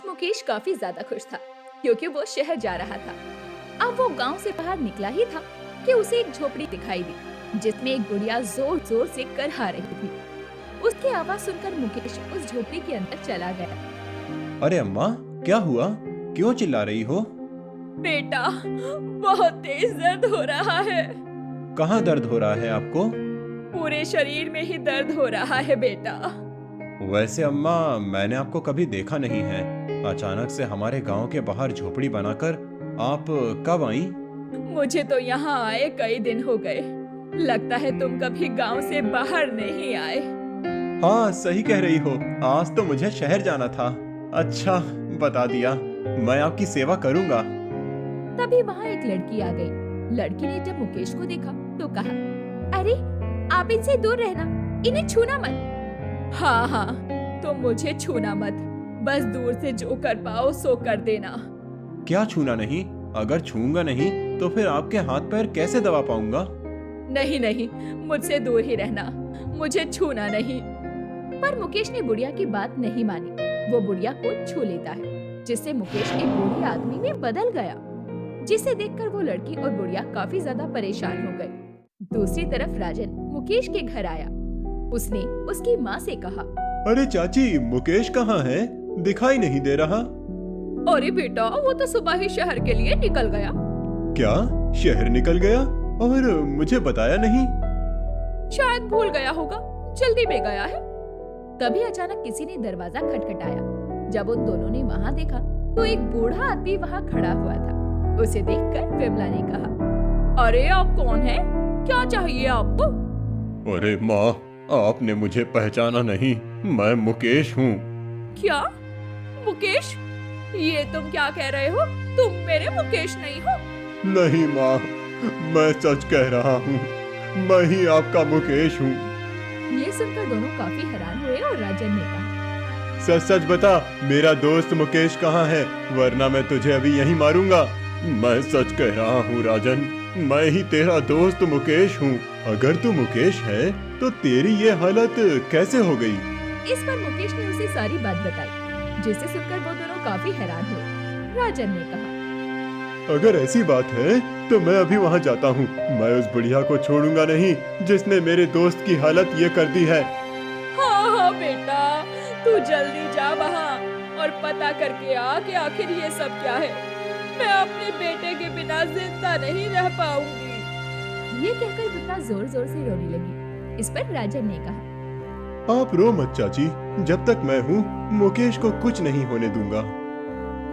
आज मुकेश काफी ज्यादा खुश था क्योंकि वो शहर जा रहा था। अब वो गांव से बाहर निकला ही था कि उसे एक झोपड़ी दिखाई दी जिसमें एक गुड़िया जोर जोर से करहा रही थी। उसकी आवाज सुनकर मुकेश उस झोपड़ी के अंदर चला गया। अरे अम्मा, क्या हुआ? क्यों चिल्ला रही हो? बेटा, बहुत तेज दर्द हो रहा है। कहाँ दर्द हो रहा है आपको? पूरे शरीर में ही दर्द हो रहा है बेटा। वैसे अम्मा, मैंने आपको कभी देखा नहीं है। अचानक से हमारे गांव के बाहर झोपड़ी बनाकर आप कब आई? मुझे तो यहाँ आए कई दिन हो गए। लगता है तुम कभी गांव से बाहर नहीं आए। हाँ, सही कह रही हो। आज तो मुझे शहर जाना था। अच्छा, बता दिया। मैं आपकी सेवा करूंगा। तभी वहाँ एक लड़की आ गई। लड़की ने जब मुकेश को देखा तो कहा, अरे आप इनसे दूर रहना, इन्हें छूना मत। हाँ हाँ, तुम मुझे छूना मत, बस दूर से जो कर पाओ सो कर देना। क्या छूना नहीं? अगर छूंगा नहीं तो फिर आपके हाथ पैर कैसे दबा पाऊंगा? नहीं नहीं, मुझसे दूर ही रहना, मुझे छूना नहीं। पर मुकेश ने बुढ़िया की बात नहीं मानी। वो बुढ़िया को छू लेता है, जिससे मुकेश एक बूढ़े आदमी में बदल गया। जिसे देखकर वो लड़की और बुढ़िया काफी ज्यादा परेशान हो गए। दूसरी तरफ राजन मुकेश के घर आया। उसने उसकी माँ से कहा, अरे चाची, मुकेश कहाँ है? दिखाई नहीं दे रहा। अरे बेटा, वो तो सुबह ही शहर के लिए निकल गया। क्या? शहर निकल गया और मुझे बताया नहीं? शायद भूल गया होगा, जल्दी में गया है। तभी अचानक किसी ने दरवाजा खटखटाया। जब उन दोनों ने वहाँ देखा तो एक बूढ़ा आदमी वहाँ खड़ा हुआ था। उसे देखकर विमला ने कहा, अरे आप कौन हैं? क्या चाहिए आपको? अरे माँ, आपने मुझे पहचाना नहीं। मैं मुकेश हूँ। क्या? मुकेश? ये तुम क्या कह रहे हो? तुम मेरे मुकेश नहीं हो। नहीं माँ, मैं सच कह रहा हूँ। मैं ही आपका मुकेश हूँ। ये सुनकर दोनों काफी हैरान हुए और राजन ने कहा, सच सच बता, मेरा दोस्त मुकेश कहाँ है? वरना मैं तुझे अभी यहीं मारूंगा। मैं सच कह रहा हूँ राजन, मैं ही तेरा दोस्त मुकेश हूँ। अगर तू मुकेश है तो तेरी ये हालत कैसे हो गई? इस पर मुकेश ने उसे सारी बात बताई, जिसे सुनकर वो दोनों काफी हैरान हुए। राजन ने कहा, अगर ऐसी बात है तो मैं अभी वहाँ जाता हूँ। मैं उस बुढ़िया को छोड़ूंगा नहीं जिसने मेरे दोस्त की हालत ये कर दी है। हाँ हाँ बेटा, तू जल्दी जा वहाँ और पता करके आ कि आखिर ये सब क्या है। मैं अपने बेटे के बिना जिंदा नहीं रह पाऊंगी। ये कहकर विमला जोर जोर से रोने लगी। इस पर राजन ने कहा, आप रो मत चाची, जब तक मैं हूँ मुकेश को कुछ नहीं होने दूंगा।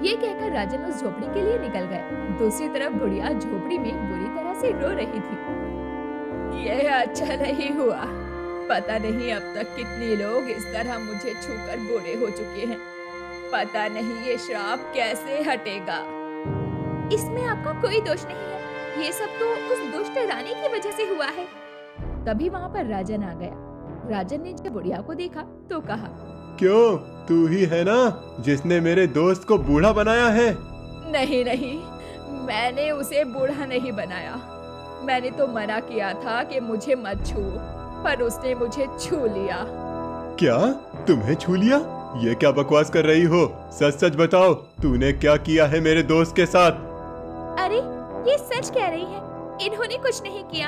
ये कहकर राजन उस झोपड़ी के लिए निकल गए। दूसरी तरफ बुढ़िया झोपड़ी में बुरी तरह से रो रही थी। यह अच्छा नहीं हुआ। पता नहीं अब तक कितने लोग इस तरह मुझे छूकर बूढ़े हो चुके हैं। पता नहीं ये श्राप कैसे हटेगा। इसमें आपका कोई दोष नहीं है, ये सब तो उस दुष्ट रानी की वजह से हुआ है। तभी वहाँ पर राजन आ गया। राजन ने जब बुढ़िया को देखा तो कहा, क्यों, तू ही है ना जिसने मेरे दोस्त को बूढ़ा बनाया है? नहीं नहीं, मैंने उसे बूढ़ा नहीं बनाया। मैंने तो मना किया था कि मुझे मत छू, पर उसने मुझे छू लिया। क्या? तुम्हें छू लिया? ये क्या बकवास कर रही हो? सच सच बताओ, तूने क्या किया है मेरे दोस्त के साथ? अरे, ये सच कह रही है। इन्होंने कुछ नहीं किया।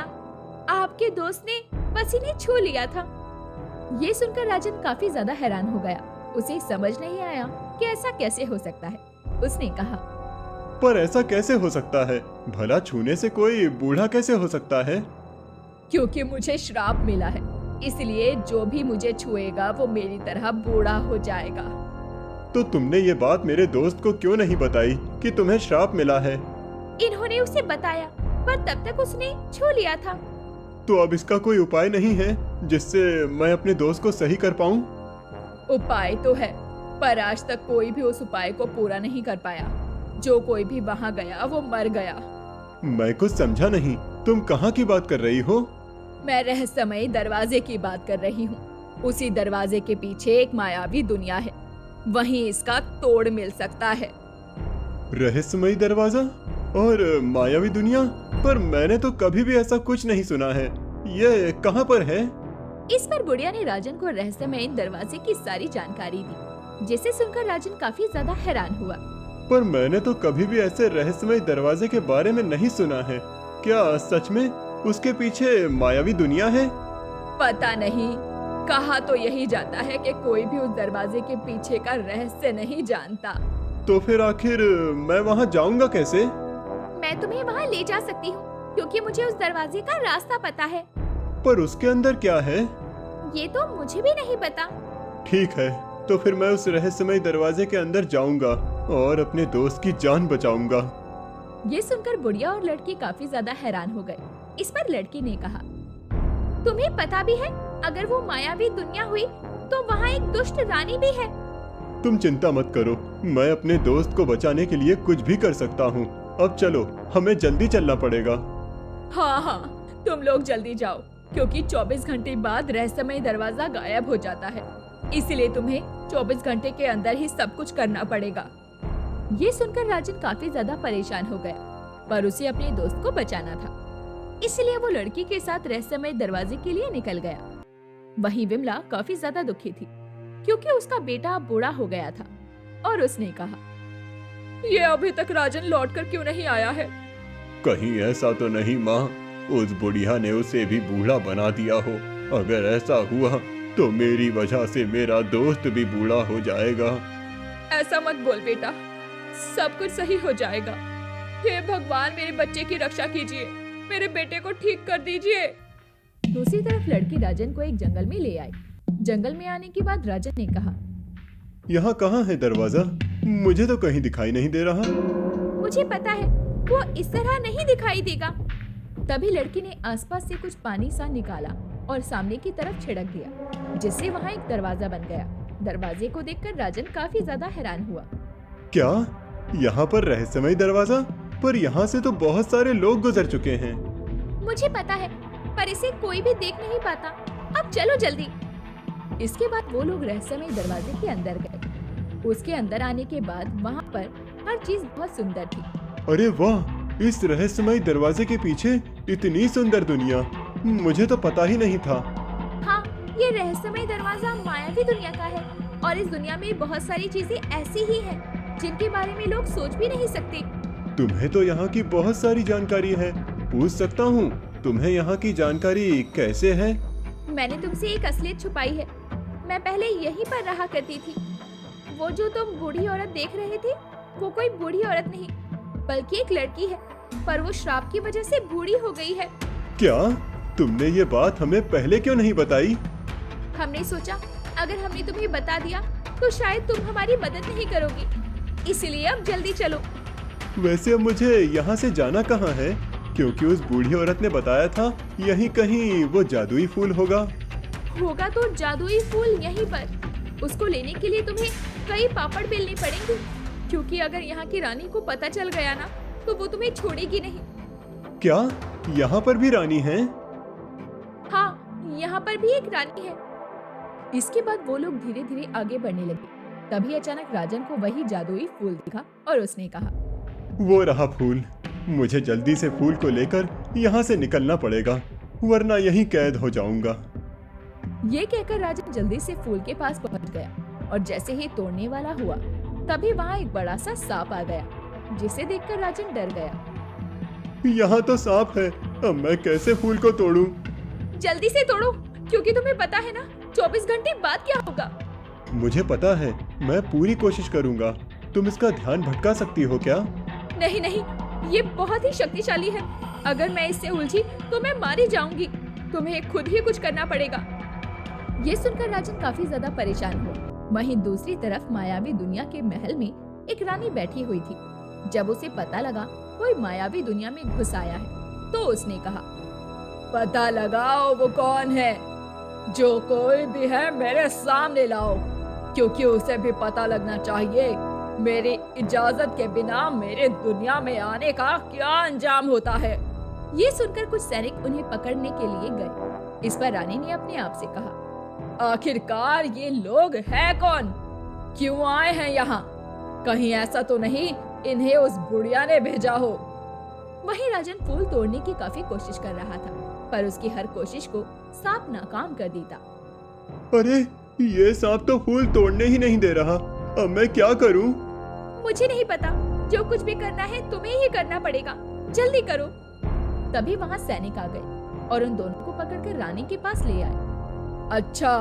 आपके दोस्त ने बस इन्हें छू लिया था। ये सुनकर राजन काफी ज्यादा हैरान हो गया। उसे समझ नहीं आया कि ऐसा कैसे हो सकता है। उसने कहा, पर ऐसा कैसे हो सकता है? भला छूने से कोई बूढ़ा कैसे हो सकता है? क्योंकि मुझे श्राप मिला है, इसलिए जो भी मुझे छुएगा वो मेरी तरह बूढ़ा हो जाएगा। तो तुमने ये बात मेरे दोस्त को क्यों नहीं बताई कि तुम्हें श्राप मिला है? इन्होंने उसे बताया, पर तब तक उसने छू लिया था। तो अब इसका कोई उपाय नहीं है जिससे मैं अपने दोस्त को सही कर पाऊं? उपाय तो है, पर आज तक कोई भी उस उपाय को पूरा नहीं कर पाया। जो कोई भी वहाँ गया वो मर गया। मैं कुछ समझा नहीं, तुम कहाँ की बात कर रही हो? मैं रहस्यमयी दरवाजे की बात कर रही हूँ। उसी दरवाजे के पीछे एक मायावी दुनिया है, वहीं इसका तोड़ मिल सकता है। रहस्यमयी दरवाजा और मायावी दुनिया? पर मैंने तो कभी भी ऐसा कुछ नहीं सुना है। ये कहाँ पर है? इस पर बुढ़िया ने राजन को रहस्यमय दरवाजे की सारी जानकारी दी। जिसे सुनकर राजन काफी ज्यादा हैरान हुआ। पर मैंने तो कभी भी ऐसे रहस्यमय दरवाजे के बारे में नहीं सुना है। क्या सच में उसके पीछे मायावी दुनिया है? पता नहीं, कहा तो यही जाता है कि कोई भी उस दरवाजे के पीछे का रहस्य नहीं जानता। तो फिर आखिर मैं वहाँ जाऊंगा कैसे? मैं तुम्हें वहाँ ले जा सकती हूँ क्योंकि मुझे उस दरवाजे का रास्ता पता है। पर उसके अंदर क्या है? ये तो मुझे भी नहीं पता। ठीक है, तो फिर मैं उस रहस्यमय दरवाजे के अंदर जाऊंगा और अपने दोस्त की जान बचाऊंगा। ये सुनकर बुढ़िया और लड़की काफी ज्यादा हैरान हो गए। इस पर लड़की ने कहा, तुम्हें पता भी है अगर वो मायावी दुनिया हुई तो वहाँ एक दुष्ट रानी भी है। तुम चिंता मत करो, मैं अपने दोस्त को बचाने के लिए कुछ भी कर सकता हूँ। अब चलो, हमें जल्दी चलना पड़ेगा। हाँ हाँ, तुम लोग जल्दी जाओ क्योंकि 24 घंटे बाद रहस्यमय दरवाजा गायब हो जाता है, इसलिए तुम्हें 24 घंटे के अंदर ही सब कुछ करना पड़ेगा। ये सुनकर राजन काफी ज्यादा परेशान हो गया, पर उसे अपने दोस्त को बचाना था, इसलिए वो लड़की के साथ रहस्यमय दरवाजे के लिए निकल गया। वहीं विमला काफी ज्यादा दुखी थी क्योंकि उसका बेटा अब बूढ़ा हो गया था और उसने कहा, ये अभी तक राजन लौटकर क्यों नहीं आया है? कहीं ऐसा तो नहीं माँ, उस बुढ़िया ने उसे भी बूढ़ा बना दिया हो। अगर ऐसा हुआ तो मेरी वजह से मेरा दोस्त भी बूढ़ा हो जाएगा। ऐसा मत बोल बेटा, सब कुछ सही हो जाएगा। हे भगवान, मेरे बच्चे की रक्षा कीजिए, मेरे बेटे को ठीक कर दीजिए। दूसरी तरफ लड़की राजन को एक जंगल में ले आई। जंगल में आने के बाद राजन ने कहा, यहाँ कहाँ है दरवाजा? मुझे तो कहीं दिखाई नहीं दे रहा। मुझे पता है, वो इस तरह नहीं दिखाई देगा। तभी लड़की ने आसपास से कुछ पानी सा निकाला और सामने की तरफ छिड़क दिया, जिससे वहाँ एक दरवाजा बन गया। दरवाजे को देखकर राजन काफी ज्यादा हैरान हुआ। क्या यहाँ पर रहस्यमय दरवाजा? पर यहाँ से तो बहुत सारे लोग गुजर चुके हैं। मुझे पता है, पर इसे कोई भी देख नहीं पाता। अब चलो जल्दी। इसके बाद वो लोग रहस्यमय दरवाजे के अंदर गए। उसके अंदर आने के बाद वहाँ पर हर चीज बहुत सुंदर थी। अरे वाह, इस रहस्यमय दरवाजे के पीछे इतनी सुंदर दुनिया, मुझे तो पता ही नहीं था। हाँ, ये रहस्यमय दरवाजा मायावी दुनिया का है और इस दुनिया में बहुत सारी चीजें ऐसी ही हैं जिनके बारे में लोग सोच भी नहीं सकते। तुम्हें तो यहाँ की बहुत सारी जानकारी है, पूछ सकता हूँ तुम्हें यहाँ की जानकारी कैसे है? मैंने तुमसे एक असलियत छुपाई है। मैं पहले यहीं पर रहा करती थी। वो जो तुम बूढ़ी औरत देख रहे थे, वो कोई बूढ़ी औरत नहीं बल्कि एक लड़की है, पर वो श्राप की वजह से बूढ़ी हो गई है। क्या? तुमने ये बात हमें पहले क्यों नहीं बताई? हमने सोचा अगर हमने तुम्हें बता दिया तो शायद तुम हमारी मदद नहीं करोगी, इसलिए अब जल्दी चलो। वैसे अब मुझे यहाँ से जाना कहाँ है? क्योंकि उस बूढ़ी औरत ने बताया था यहीं कहीं वो जादुई फूल होगा। तो जादुई फूल यहीं पर। उसको लेने के लिए तुम्हें कई पापड़ बेलने पड़ेंगे, क्योंकि अगर यहाँ की रानी को पता चल गया ना तो वो तुम्हें छोड़ेगी नहीं। क्या यहाँ पर भी रानी है? हाँ, यहाँ पर भी एक रानी है। इसके बाद वो लोग धीरे धीरे आगे बढ़ने लगे। तभी अचानक राजन को वही जादुई फूल दिखा और उसने कहा, वो रहा फूल। मुझे जल्दी से फूल को लेकर यहाँ से निकलना पड़ेगा, वरना यहीं कैद हो जाऊंगा। ये कहकर राजन जल्दी से फूल के पास पहुँच गया और जैसे ही तोड़ने वाला हुआ तभी वहाँ एक बड़ा सा सांप आ गया, जिसे देखकर राजन डर गया। यहाँ तो सांप है, अब मैं कैसे फूल को तोड़ूं? जल्दी से तोड़ो, क्योंकि तुम्हें पता है ना 24 घंटे बाद क्या होगा। मुझे पता है, मैं पूरी कोशिश करूंगा। तुम इसका ध्यान भटका सकती हो क्या? नहीं नहीं, ये बहुत ही शक्तिशाली है। अगर मैं इससे उलझी तो मैं मारी जाऊंगी। तुम्हें खुद ही कुछ करना पड़ेगा। ये सुनकर राजन काफी ज्यादा परेशान हुआ। वहीं दूसरी तरफ मायावी दुनिया के महल में एक रानी बैठी हुई थी। जब उसे पता लगा कोई मायावी दुनिया में घुस आया है तो उसने कहा, पता लगाओ वो कौन है। जो कोई भी है मेरे सामने लाओ, क्योंकि उसे भी पता लगना चाहिए मेरी इजाजत के बिना मेरे दुनिया में आने का क्या अंजाम होता है। ये सुनकर कुछ सैनिक उन्हें पकड़ने के लिए गए। इस पर रानी ने अपने आप से कहा, आखिरकार ये लोग हैं कौन? क्यों आए हैं यहाँ? कहीं ऐसा तो नहीं इन्हें उस बुढ़िया ने भेजा हो। वहीं राजन फूल तोड़ने की काफी कोशिश कर रहा था, पर उसकी हर कोशिश को सांप नाकाम कर देता। अरे ये सांप तो फूल तोड़ने ही नहीं दे रहा। अब मैं क्या करूं? मुझे नहीं पता, जो कुछ भी करना है तुम्हें ही करना पड़ेगा, जल्दी करो। तभी वहाँ सैनिक आ गए और उन दोनों को पकड़कर रानी के पास ले आए। अच्छा,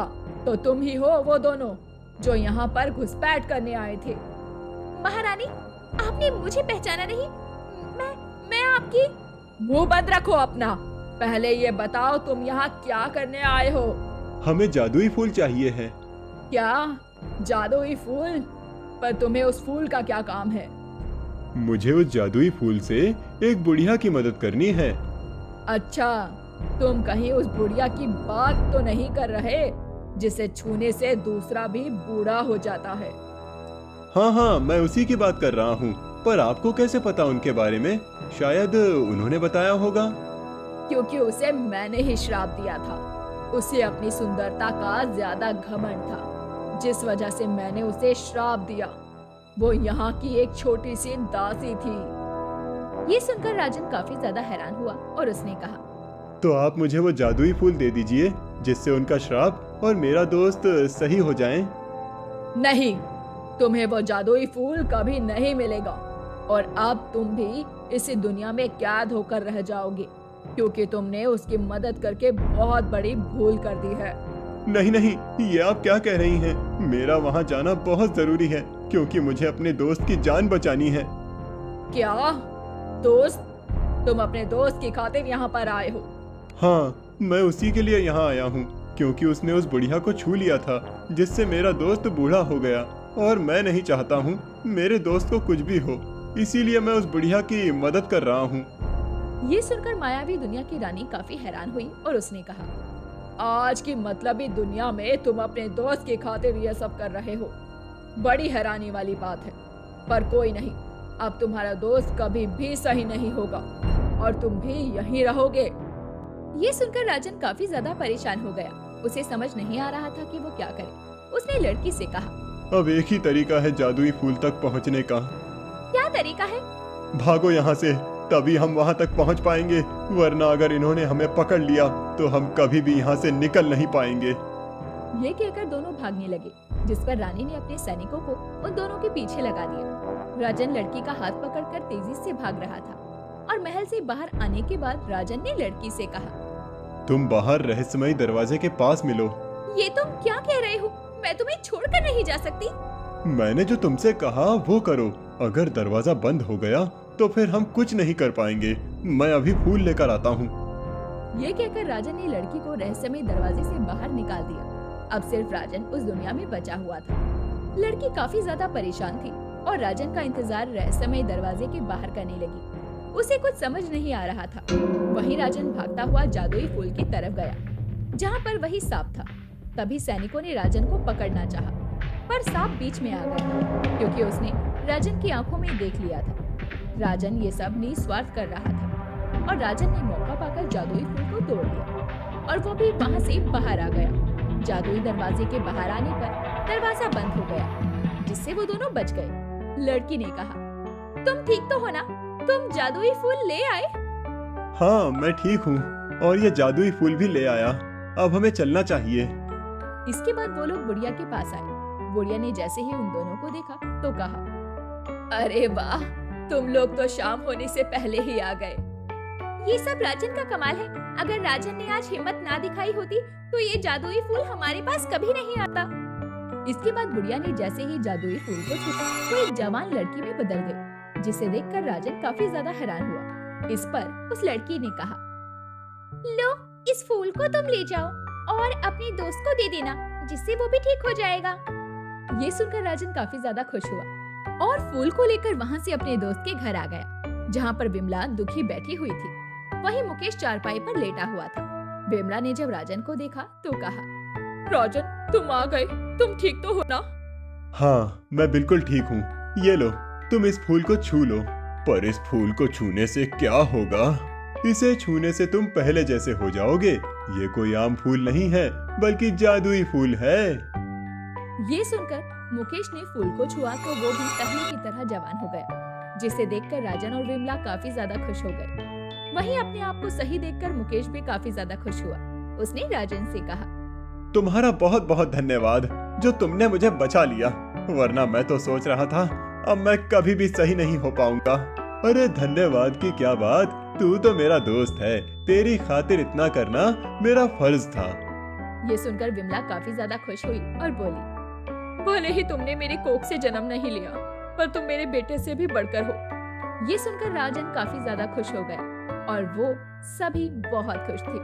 तो तुम ही हो वो दोनों जो यहाँ पर घुसपैठ करने आए थे? महारानी, आपने मुझे पहचाना नहीं? मैं आपकी। मुंह बंद रखो अपना। पहले ये बताओ तुम यहाँ क्या करने आए हो? हमें जादुई फूल चाहिए है। क्या जादुई फूल? पर तुम्हें उस फूल का क्या काम है? मुझे उस जादुई फूल से एक बुढ़िया की मदद करनी है। अच्छा, तुम कहीं उस बुढ़िया की बात तो नहीं कर रहे जिसे छूने से दूसरा भी बूढ़ा हो जाता है? हाँ हाँ, मैं उसी की बात कर रहा हूँ। पर आपको कैसे पता उनके बारे में? शायद उन्होंने बताया होगा। क्योंकि उसे मैंने ही श्राप दिया था। उसे अपनी सुंदरता का ज्यादा घमंड था, जिस वजह से मैंने उसे श्राप दिया। वो यहाँ की एक छोटी सी दासी थी। ये सुनकर राजन काफी ज्यादा हैरान हुआ और उसने कहा, तो आप मुझे वो जादुई फूल दे दीजिए जिससे उनका श्राप और मेरा दोस्त सही हो जाएं। नहीं, तुम्हें वो जादुई फूल कभी नहीं मिलेगा और अब तुम भी इसी दुनिया में कैद होकर रह जाओगे, क्योंकि तुमने उसकी मदद करके बहुत बड़ी भूल कर दी है। नहीं नहीं, ये आप क्या कह रही हैं? मेरा वहाँ जाना बहुत जरूरी है, क्योंकि मुझे अपने दोस्त की जान बचानी है। क्या दोस्त? तुम अपने दोस्त की खातिर यहाँ पर आए हो? हाँ, मैं उसी के लिए यहाँ आया हूँ, क्योंकि उसने उस बुढ़िया को छू लिया था, जिससे मेरा दोस्त बूढ़ा हो गया और मैं नहीं चाहता हूँ मेरे दोस्त को कुछ भी हो। इसीलिए मैं उस बुढ़िया की मदद कर रहा हूँ। ये सुनकर मायावी दुनिया की रानी काफी हैरान हुई और उसने कहा, आज की मतलबी दुनिया में तुम अपने दोस्त की खातिर ये सब कर रहे हो। बड़ी हैरानी वाली बात है, पर कोई नहीं, अब तुम्हारा दोस्त कभी भी सही नहीं होगा और तुम भी यहीं रहोगे। ये सुनकर राजन काफी ज्यादा परेशान हो गया। उसे समझ नहीं आ रहा था कि वो क्या करे। उसने लड़की से कहा, अब एक ही तरीका है जादुई फूल तक पहुँचने का। क्या तरीका है? भागो यहाँ से, तभी हम वहाँ तक पहुँच पाएंगे, वरना अगर इन्होंने हमें पकड़ लिया तो हम कभी भी यहाँ से निकल नहीं पाएंगे। ये कहकर दोनों भागने लगे, जिस पर रानी ने अपने सैनिकों को उन दोनों के पीछे लगा दिया। राजन लड़की का हाथ पकड़कर तेजी से भाग रहा था और महल से बाहर आने के बाद राजन ने लड़की से कहा, तुम बाहर रहस्यमयी दरवाजे के पास मिलो। ये तुम क्या कह रहे हो? मैं तुम्हें छोड़कर नहीं जा सकती। मैंने जो तुमसे कहा वो करो। अगर दरवाजा बंद हो गया तो फिर हम कुछ नहीं कर पाएंगे। मैं अभी फूल लेकर आता हूँ। ये कहकर राजन ने लड़की को रहस्यमय दरवाजे से बाहर निकाल दिया। अब सिर्फ राजन उस दुनिया में बचा हुआ था। लड़की काफी ज्यादा परेशान थी और राजन का इंतजार रहस्यमय दरवाजे के बाहर करने लगी। उसे कुछ समझ नहीं आ रहा था। वहीं राजन भागता हुआ जादुई फूल की तरफ गया, जहाँ पर वही सांप था। तभी सैनिकों ने राजन को पकड़ना चाहा, पर सांप बीच में आ गया, क्योंकि उसने राजन की आंखों में देख लिया था। राजन ये सब निस्वार्थ कर रहा था और राजन ने मौका पाकर जादुई फूल को तोड़ दिया और वो भी वहाँ से बाहर आ गया। जादुई दरवाजे के बाहर आने पर दरवाजा बंद हो गया, जिससे वो दोनों बच गए। लड़की ने कहा, तुम ठीक तो हो ना? तुम जादुई फूल ले आए? हाँ, मैं ठीक हूँ और ये जादुई फूल भी ले आया। अब हमें चलना चाहिए। इसके बाद वो लोग बुढ़िया के पास आए। बुढ़िया ने जैसे ही उन दोनों को देखा तो कहा, अरे वाह, तुम लोग तो शाम होने से पहले ही आ गए। ये सब राजन का कमाल है। अगर राजन ने आज हिम्मत ना दिखाई होती तो ये जादुई फूल हमारे पास कभी नहीं आता। इसके बाद बुढ़िया ने जैसे ही जादुई फूल को छूता वो एक जवान लड़की में बदल गई, जिसे देखकर राजन काफी ज्यादा हैरान हुआ। इस पर उस लड़की ने कहा, लो, इस फूल को तुम ले जाओ और अपने दोस्त को दे देना, जिससे वो भी ठीक हो जाएगा। ये सुनकर राजन काफी ज्यादा खुश हुआ और फूल को लेकर वहाँ से अपने दोस्त के घर आ गया, जहाँ पर विमला दुखी बैठी हुई थी। वहीं मुकेश चारपाई पर लेटा हुआ था। विमला ने जब राजन को देखा तो कहा, राजन, तुम आ गए। तुम ठीक तो हो ना? हाँ, मैं बिल्कुल ठीक हूँ। ये लो, तुम इस फूल को छू लो। पर इस फूल को छूने से क्या होगा? इसे छूने से तुम पहले जैसे हो जाओगे। ये कोई आम फूल नहीं है, बल्कि जादुई फूल है। ये सुनकर मुकेश ने फूल को छुआ तो वो भी पहले की तरह जवान हो गया, जिसे देखकर राजन और विमला काफी ज्यादा खुश हो गए। वहीं अपने आप को सही देखकर मुकेश भी काफी ज्यादा खुश हुआ। उसने राजन से कहा, तुम्हारा बहुत बहुत धन्यवाद जो तुमने मुझे बचा लिया, वरना मैं तो सोच रहा था अब मैं कभी भी सही नहीं हो पाऊंगा। अरे धन्यवाद की क्या बात, तू तो मेरा दोस्त है, तेरी खातिर इतना करना मेरा फर्ज था। ये सुनकर विमला काफी ज्यादा खुश हुई और बोली, भले ही तुमने मेरी कोख से जन्म नहीं लिया, पर तुम मेरे बेटे से भी बढ़कर हो। ये सुनकर राजन काफी ज्यादा खुश हो गया और वो सभी बहुत खुश थे।